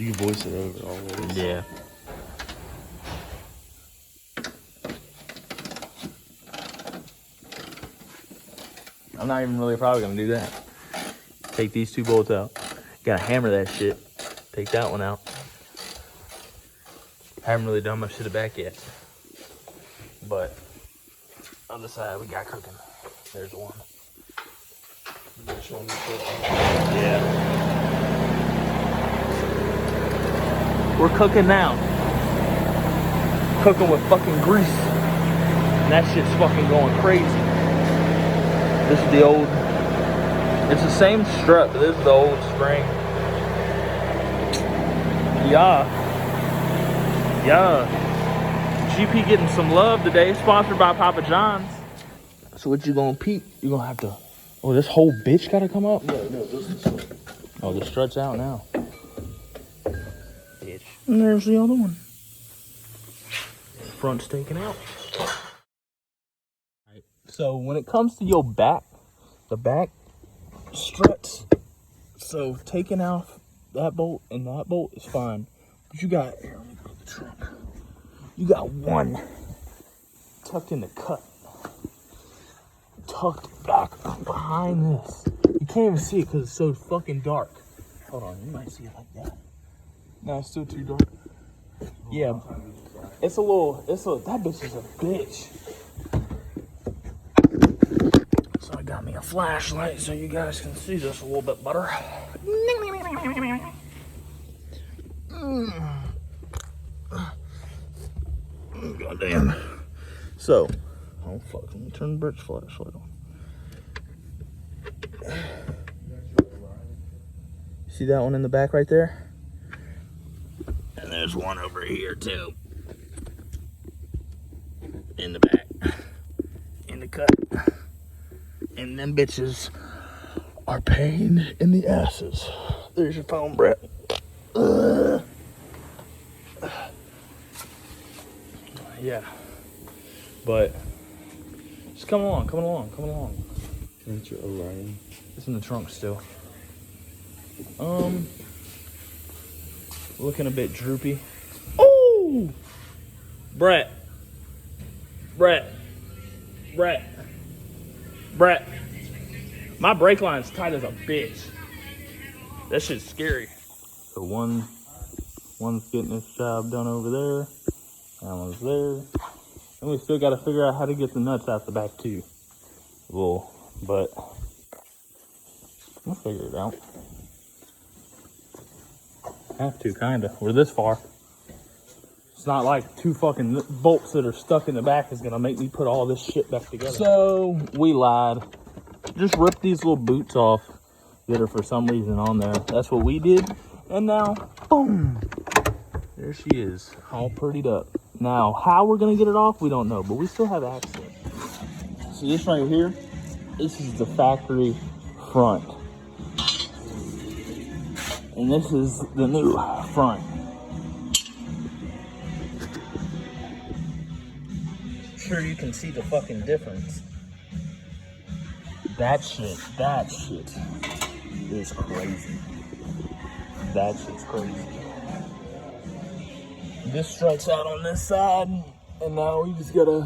You can voice it over always. Yeah. I'm not even really probably gonna do that. Take these 2 bolts out. Gotta hammer that shit. Take that one out. Haven't really done much to the back yet. But other side we got cooking. There's one. Yeah. We're cooking now. Cooking with fucking grease. And that shit's fucking going crazy. This is the old, it's the same strut, but this is the old spring. Yeah. GP getting some love today, sponsored by Papa John's. So what you gonna peep? You gonna have to, oh, this whole bitch gotta come up? No, this is... Oh, the strut's out now. Bitch. And there's the other one. Front's taken out. Alright, so when it comes to your back, the back struts, so taking off that bolt and that bolt is fine. But you got, here, let me go to the trunk. You got one tucked in the cut. Tucked back behind this. You can't even see it because it's so fucking dark. Hold on, you might see it like that. No, it's still too dark. Yeah, it's a little, that bitch is a bitch. So I got me a flashlight so you guys can see this a little bit better. Goddamn. So, oh fuck, let me turn the bird's flashlight on. See that one in the back right there? And there's one over here too. In the back. In the cut. And them bitches are pain in the asses. There's your phone, Brett. Yeah. But just come along. Aren't you Orion? It's in the trunk still. Looking a bit droopy. Oh! Brett. My brake line's tight as a bitch. That shit's scary. So one's getting this job done over there. That one's there. And we still got to figure out how to get the nuts out the back too. Well, but we'll figure it out. Have to, kinda. We're this far. It's not like 2 fucking bolts that are stuck in the back is gonna make me put all this shit back together. So we lied. Just ripped these little boots off that are for some reason on there. That's what we did. And now, boom, there she is, all prettied up. Now, how we're gonna get it off, we don't know, but we still have access. So this right here, this is the factory front. And this is the new front. I'm sure you can see the fucking difference. That shit is crazy. That shit's crazy. This strut's out on this side, and now we just gotta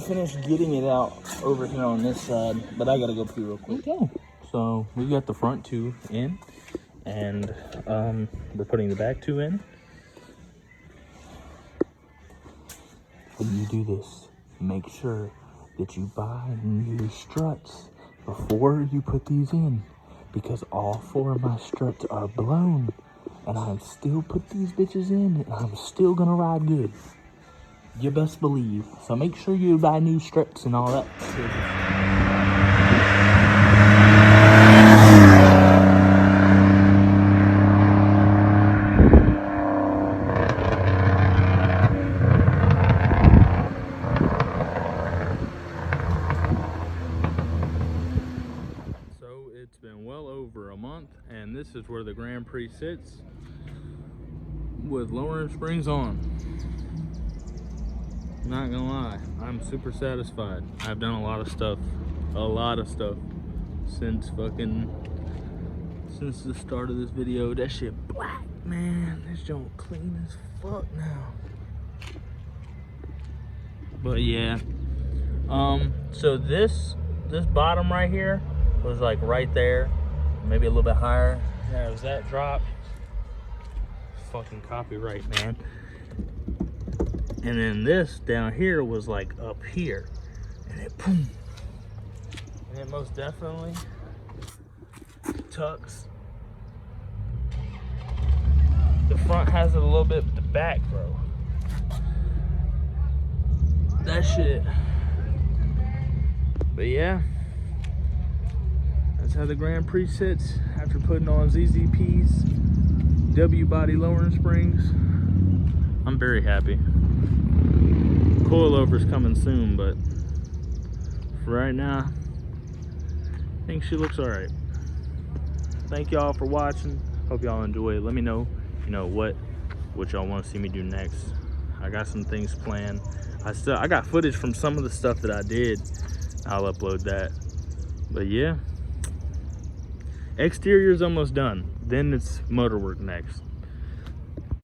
finish getting it out over here on this side. But I gotta go pee real quick. Okay. So we got the front 2 in, and we're putting the back 2 in. When you do this, make sure that you buy new struts before you put these in, because all 4 of my struts are blown, and I still put these bitches in, and I'm still gonna ride good. You best believe. So make sure you buy new struts and all that shit. It's been well over a month, and this is where the Grand Prix sits with lowering springs on. Not gonna lie, I'm super satisfied. I've done a lot of stuff since the start of this video. That shit black. Man, this joint clean as fuck now. But yeah, so this bottom right here was like right there, maybe a little bit higher. Yeah, it was that drop. Fucking copyright, man. And then this down here was like up here, and it boom, and it most definitely tucks. The front has it a little bit, but the back, bro, that shit. But yeah, that's how the Grand Prix sits after putting on ZZP's W body lowering springs. I'm very happy. Coilover's coming soon, but for right now, I think she looks all right. Thank y'all for watching. Hope y'all enjoy it. Let me know, you know, what y'all want to see me do next. I got some things planned. I got footage from some of the stuff that I did. I'll upload that. But yeah, exterior's almost done. Then it's motor work next.